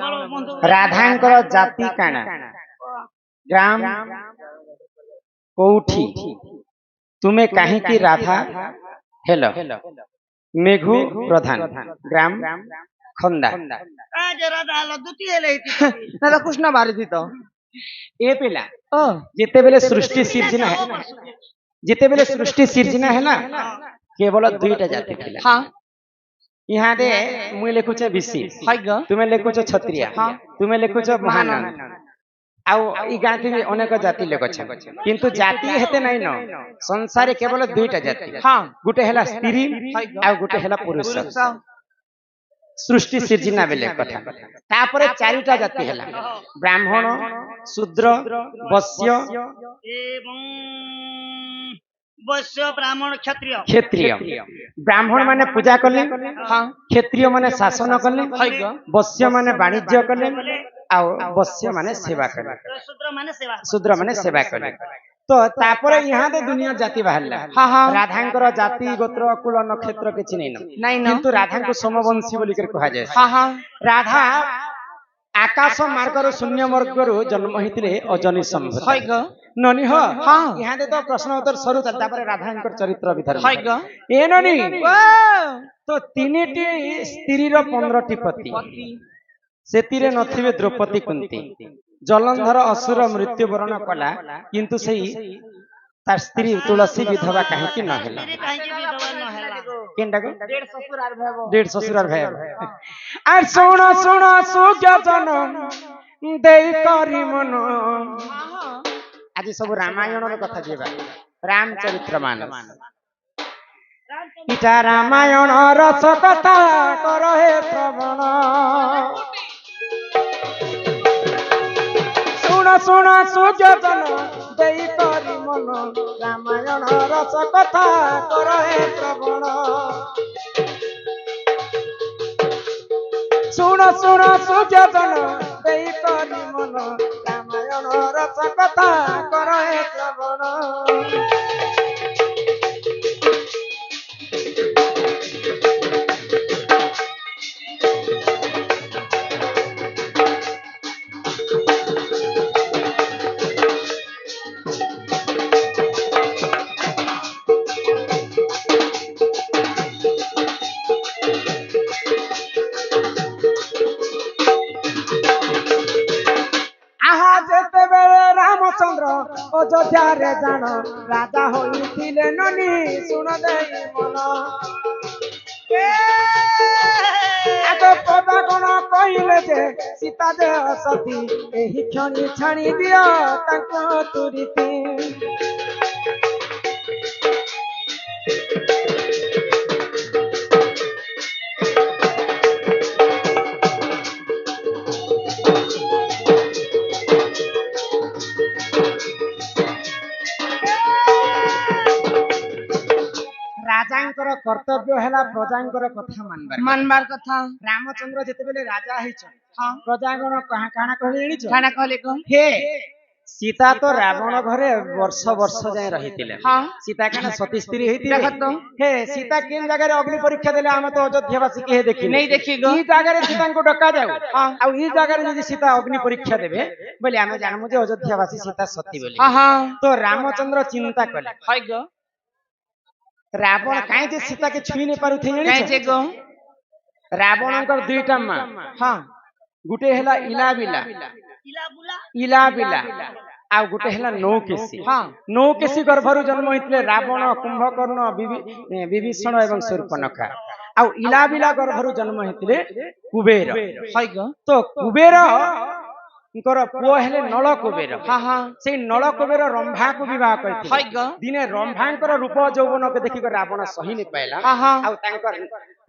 राधांकर जाति काना ग्राम कोठी तुम्हें कहीं की राधा हेलो मेघु प्रधान ग्राम खंदा कृष्ण भारती तो ए पिला जिते बेले सृष्टि सिर्जना है जिते बेले सृष्टि सिर्जना है ना केवल दुईटा जाति थिला हाँ यहाँ दे मुई लिखुचे बिसी तुम्हें लिखुच क्षत्रिय तुम्हें लिखुच महानंद आउ ई गाँथि भी अनेक जाति लोक किंतु जाति हेते नहीं न संसार केवल दुईटा जाति हाँ गुटे हेला स्त्री आउ गुटे हेला पुरुष सृष्टि सिर्जना बेले कथा तापरे चारिटा जाति हेला ब्राह्मण शूद्र वैश्य एवं वैश्य ब्राह्मण क्षत्रिय क्षेत्रीय ब्राह्मण माने पूजा कले हाँ क्षेत्रीय माने शासन कले वैश्य माने वाणिज्य कले आउ वैश्य माने सेवा कले शूद्र माने सेवा कले तो तापरे यहाँ दे दुनिया जाति बाहरला हाँ हाँ राधांकर जाति गोत्र कुल नक्षत्र किछि नै न किंतु राधांको सोमवंशी बोली कर कहा जाय हाँ हाँ राधा आकाश मार्गर शून्य मार्गरु जन्म होइतिले अजनी संभव ननी हो हाँ यहाँ दे तो प्रश्न उत्तर सरू तापरे राधांकर चरित्र विधान हाय ए ननी तो तीनिटी स्त्री रो 15टी पति सेतिरे नथिबे द्रौपदी कुंती जलंधर असुर मृत्यु वरण कला किंतु सही तार स्त्री तुलसी विधवा कहीं की न हेला केनटा को डेढ़ ससुरार भय आर सोना सोना सुज्ञ जन देई करी मन आज सब रामायण रो कथा जेबा रामचरित्र मानस इटा रामायण रस कथा कर हे श्रवण सुना सुना सुजन देई करी मन रामायण रस कथा कर हे श्रवण सुना सुना सुजन देई करी मन रामायण रस कथा कर हे श्रवण रामचंद्र अयोध्या रे जान राजा होइथिले ननी सुन देई मन आग पदा कोन कहिले जे सीता जे सती एही क्षणी छाणी दियो ताको तुरिती राजांकर कर्तव्य हैला प्रजांकर कथा मानबार कथा रामचंद्र जेते बेले राजा हिच हाँ प्रजागण काना कहले जानिछ काना कहले को हे सीता तो रावण घरे वर्ष वर्ष जाय रहितिले हाँ सीता काना सती स्त्री हेतिले देखत हे सीता केन जगह रे अग्नि परीक्षा देले हम तो अयोध्यावासी के देखि नहीं देखि गो ई जगह रे सीता को डका जाऊ आ ई जगह रे यदि सीता अग्नि परीक्षा देबे बोले हम जानमु जे अयोध्यावासी सीता सती बोली हाँ हाँ तो रामचंद्र चिंता कले हाय गो रावण काहे जे सीता के छुई नै पारु थे काहे जे गो रावणकर दुईटा मां हां गुटे हेला इला बिला आ गुटे हेला नौकेशी हां नौकेशी गर्भरु जन्म होइतले रावण कुंभकर्ण विभीषण एवं शूर्पणखा आ इला बिला गर्भरु जन्म होइतले कुबेर हाय गो तो कुबेर पुओ हेले नल कुबेर हाँ हाँ से नल कुबेर रंभा को विवाह करथिले दिने रंभांकर रूप यौवन के देखि रावण सही नै पाइला आ तांकर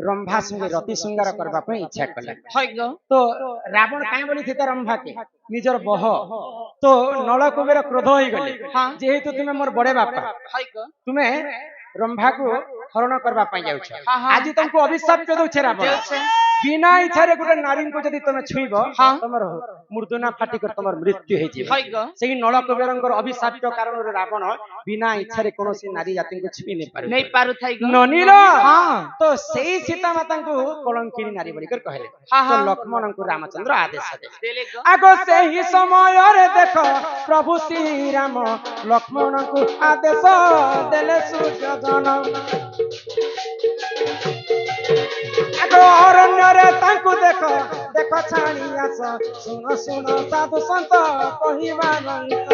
रंभा संगे रति श्रृंगार करबा पे इच्छा कला तो रावण काहे बोली थिता रंभा के निजर बह तो नल कुबेर क्रोध होई गले जेहेतु तुमे मोर बड़े बापा तुमे रंभा को हरण करबा पई जाउछ आज तुमको अभिशाप के दउछ रावण बिना इच्छा रे गुटे नारी को जदी तुमे छुईबो तमर মৃদুনা ফাটিকর তোমার মৃত্যু হয়ে যাবে হয় গো সেই নলকুবেরঙ্কর অভিশাপ্য কারণে রাবণ বিনা ইচ্ছারে কৌশি নারী জাতিকে ছুঁই নেই পারে নেই পারু থাই গো ননীল হ্যাঁ তো সেই সীতা মাতাଙ୍କୁ কলঙ্কিনী নারী বলিকর କହିଲେ হ্যাঁ, তো হ্যাঁ। লক্ষ্ମণଙ୍କୁ রামচନ୍ଦ୍র আদেশ ଦେଲେ দেলে গো আଗ ସେହି ସମୟରେ ଦେଖ ପ୍ରଭୁ ଶ୍ରୀରାମ ଲକ୍ଷ୍ମଣଙ୍କୁ ଆଦେଶ ଦେଲେ ସୁଯୋଜନ ଆଗ ଅରଣ୍ୟରେ ତାଙ୍କୁ ଦେଖ ଦେଖ ଛାଣି ଆସ ଶୁଣ ଶୁଣ ସାଧୁ ସନ୍ଥ କହିବା ରହିତ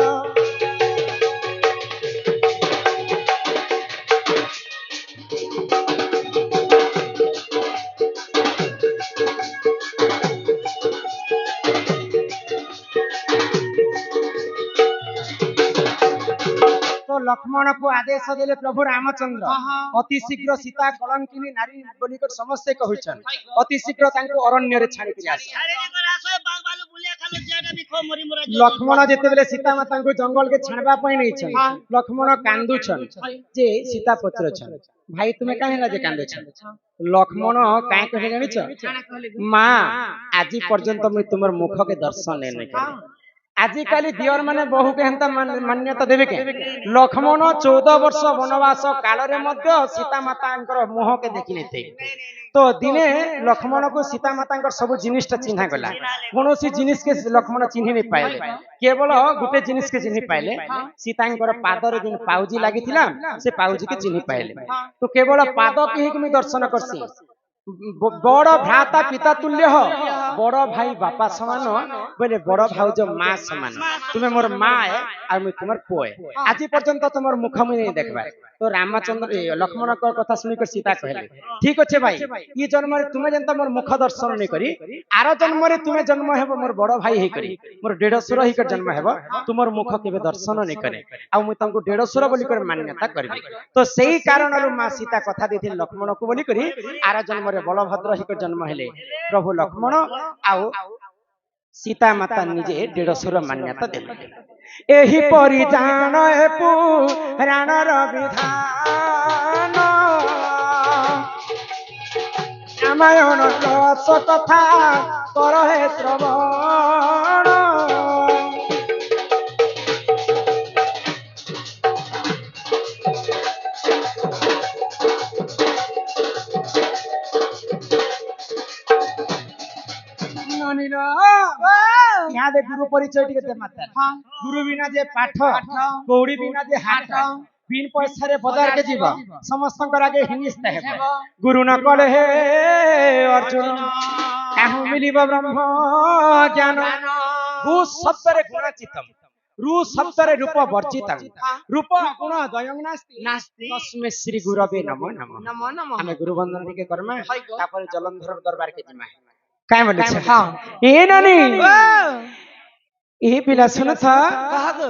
तो लक्ष्मण को आदेश देले प्रभु रामचंद्र अति शीघ्र सीता कलंकिनी नारी बोलिकर समस्ते कहउछन अति शीघ्र तांको अरण्य रे छाड़ी के आस शारीरिक रासो बाग बालू बुलिया खाले जेटा भी खो मरी मुरा लक्ष्मण जेते बेले सीता माता को जंगल के छाड़बा पई नै छन लक्ष्मण कांदुछन जे सीता पुत्र छन भाई तुम्हें काहे ला जे कांदुछन लक्ष्मण काहे कहे जानि छ मां आज पर्यंत मैं तुमर मुख के दर्शन नै नै आजिकाली दियर माने बहु के हेंता मान्यता देवे के लक्ष्मण 14 वर्ष वनवास काल रे मध्य सीता मातांकर मुह के देखि नेते तो दिने लक्ष्मण को सीता मातांकर सब जिनिसटा चिन्हा गला कोनोसी जिनिस के लक्ष्मण चिन्हि नै पाइले केवल गुटे जिनिस के चिन्हि पाइले सीतांकर पाद रे दिन पाउजी लागिथिला से पाउजी के चिन्हि पाइले तो केवल पाद के ही मी दर्शन करसी बड़ भ्राता पिता तुल्य हो बड़ भाई बापा समान बोले बड़ भाउज माँ समान तुम्हें मोर माँ है और मैं तुम्हार पुओ है आज पर्यंत तुम्हार मुख मुझे नहीं देखबा तो रामचंद्र लक्ष्मण को कथा सुनिकर सीता कहले ठीक अच्छे भाई ये जन्म रे तुम्हें जनता मोर मुख दर्शन नहीं करी आर जन्म रे तुम्हें जन्म हेबो मोर बड़ भाई हे करी मोर डेढ़सुर ही कर जन्म हेबो तुमर मुख केबे दर्शन नहीं करे आ मैं तुमको डेढ़सुर बोली कर मान्यता करबी तो सही कारण माँ सीता कथा देथिन लक्ष्मण को बोली करी आर जन्म रे बलभद्र ही कर जन्म हेले प्रभु लक्ष्मण आउ सीता माता निजे डेढ़सुर मान्यता देले एही परि जान हे पुराणर विधान रामायण रस कथा कर हे श्रवण यहाँ दे गुरु परिचय टिके दे माता गुरु बिना जे पाठ कौड़ी बिना जे हाथ बिन पैसा रे बाजार के जीव समस्त आगे हिनिस्त है गुरु न कले हे अर्जुन काहू मिलिब ब्रह्म ज्ञान भू शब्द रे गुणाचितम रू शब्द रे रूप वर्जितम रूप गुण द्वयं नास्ति तस्मै श्री गुरवे नमो नमः नमो नमो हमें गुरु वंदन टिके करमा तापर जलंधर दरबार के जिमा काय बोले हां ए नानी ए पिला सुन था कहा गो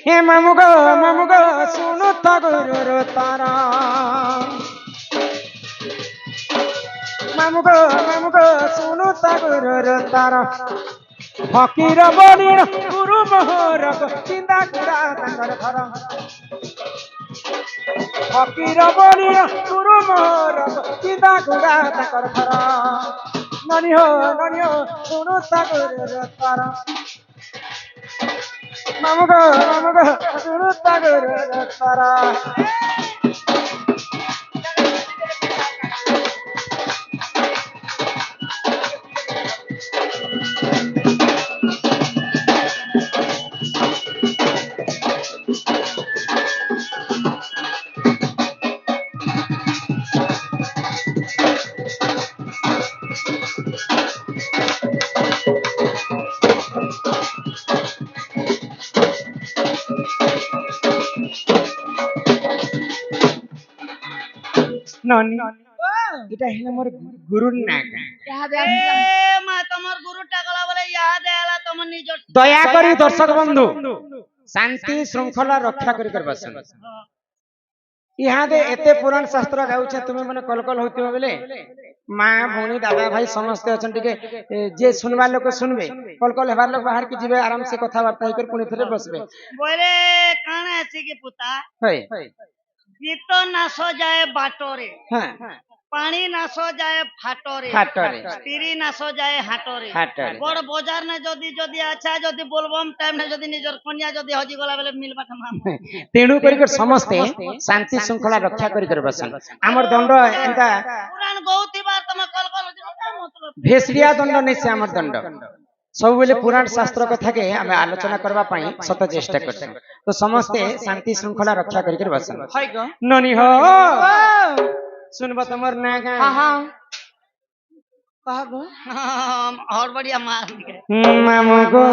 ए मामू गो सुनो था गुरुर तारा मामू गो सुनो था गुरुर तारा फकीर बनी गुरु मोहर चिंता कुड़ा तंगर घर फकीर बनी गुरु मोहर चिंता कुड़ा तंगर घर ननी हो सुनो था गुरुर तारा मामू गो सुनो था गुरुर तारा ननी এটা হলো মোর গুরুর নাম ए मा तमर गुरु टाकला बोले याद आला तमर निज दया करी दर्शक बंधु शांति श्रृंखला रक्षा करी कर बसन यहाँ दे एते पुराण शास्त्र गाउछे तुमे माने कलकल होतिबो बेले माँ भौणी दादा भाई समस्त अछन टिके जे सुनवा लोक सुनबे कलकल हेबार लोक बाहर के जिबे आराम से कथा वार्ता कर पुनी थरे बसबे बोले काना अछि के पुता होय गीत नाच जाए बाटोरे हां পানি নাশ যায় ফাটরে ফাটরে স্ত্রী নাশ যায় হাটরে হাটরে বড় বজার না যদি যদি আচ্ছা যদি বলবম টাইম না যদি নিজের কন্যা যদি হজি গলা বেলে মিলবা তোমার তেণু করি সমস্তে শান্তি শৃঙ্খলা রক্ষা করি বসন আমার দণ্ড এন্তা পুরাণ গৌতিবার তোমা কল কল মতলব ভেসড়িয়া দণ্ড নেছে আমার দণ্ড ସବୁବେଳେ ପୁରାଣ ଶାସ୍ତ୍ର କଥାକେ ଆମେ ଆଲୋଚନା କରିବା ପାଇଁ ସତ ଚେଷ୍ଟା କରୁଛୁ ତ ସମସ୍ତେ ଶାନ୍ତି ଶୃଙ୍ଖଳା ରକ୍ଷା କରିକି ବସନ୍ হয় গো ନନି ହୋ ও ଶୁଣବ ତମର ନା ଗାଁ হ্যাঁ হ্যাঁ কহ গো और बढ़िया मार दिए ମାମୁ ଗୋ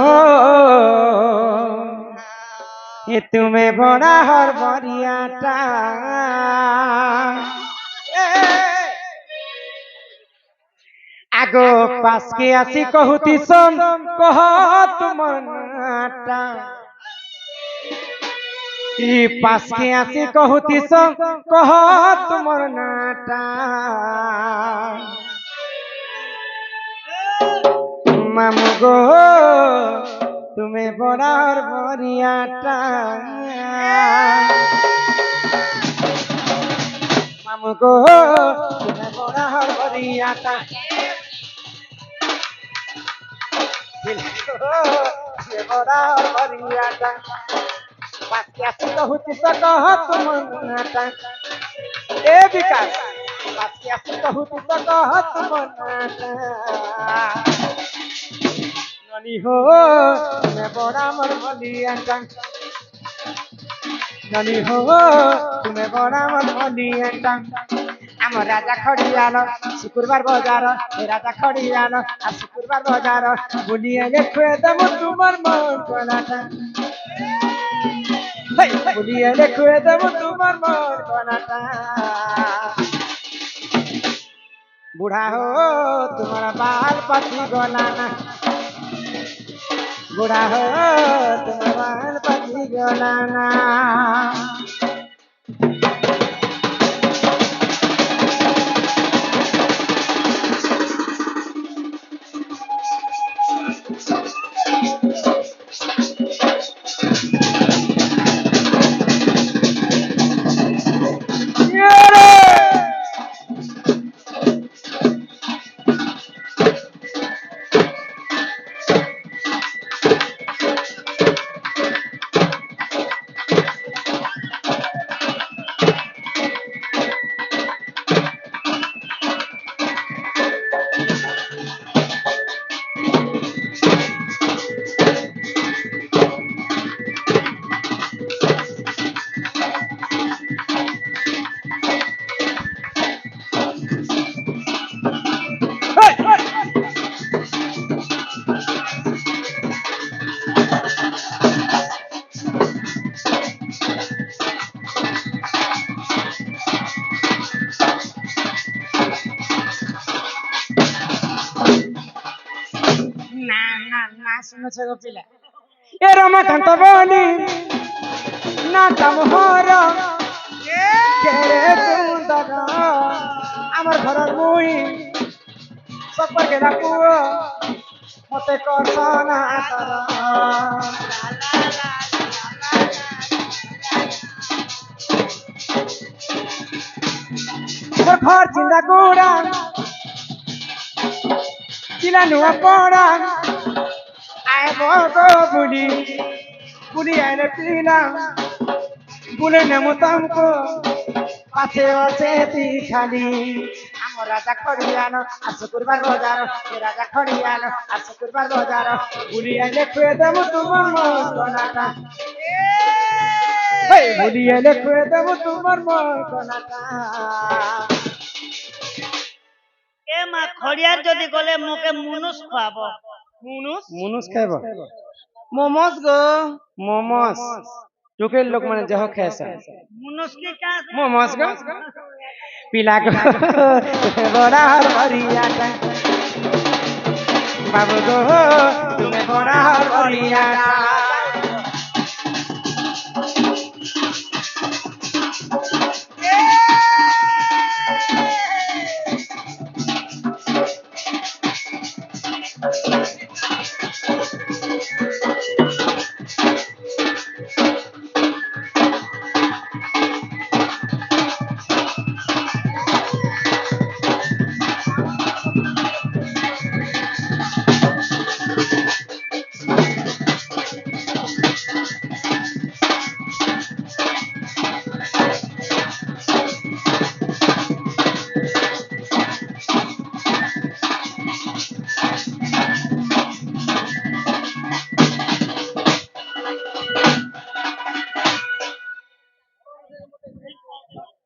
ଏ ତୁମେ ବଡା ହର ବରିଆଟା আগো পাশকে আসি কহুতি সম কহ তোমার নাটা ই পাশকে আসি কহুতি সম কহ তোমার নাটা মামু গো তুমি বড়ার বরিয়াটা মামু গো তুমি বড়ার বরিয়াটা বড়ার বরিয়াটা পাশকে আসি কহুতি সম কহ তোমার নাটা এ বিকাশ পাশকে আসি কহুতি সম কহ তোমার নাটা ননি হো তুমি বড়া মর বলিয়াটা ননি হো তুমি বড়া মর বলিয়াটা আমার রাজা খড়িয়াল শুক্রবার বাজার রাজা খড়িয়াল আর শুক্রবার বাজার বলিয়ে লেখে দেব তোমার মন কলাটা বলিয়ে লেখে দেব তোমার মন কলাটা বুড়া হো তোমার বাল পাতি গলানা বুড়া হো তোমার বাল পাতি গলানা শুনেছে গো পিলা এ রমাকান্ত বলি না তামহর কেরে সুন্দর আমার ঘরের মুই সপর গেলা পুয় মতে কসনা তর তোর ঘর চিন্তা গোড়া চিলা নুয়া পড়া আয় বগো বুলি বুলি আইলে পিলা বুলে নেমো তামকো পাছে আছে তি খালি আমার রাজা খড়িয়াল আর শুক্রবার বাজার রাজা খড়িয়াল আর শুক্রবার বাজার বুলি আইলে খুয়ে দেব তোমার মন কলাটা বুলি আইলে খুয়ে দেব তোমার মন কলাটা এ মা খড়িয়ার যদি গলে মুখে মুনুস খাব মুনুস মুনুস খাইব মোমোস গো মোমোস টুকের লোক মানে যহ খাইছে মুনুস কি কাজ মোমোস গো পিলা গো বড়া হর বরিয়াটা বাবু গো তুমি বড়া হর বরিয়াটা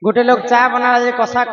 गोटे लोग चा बना कषा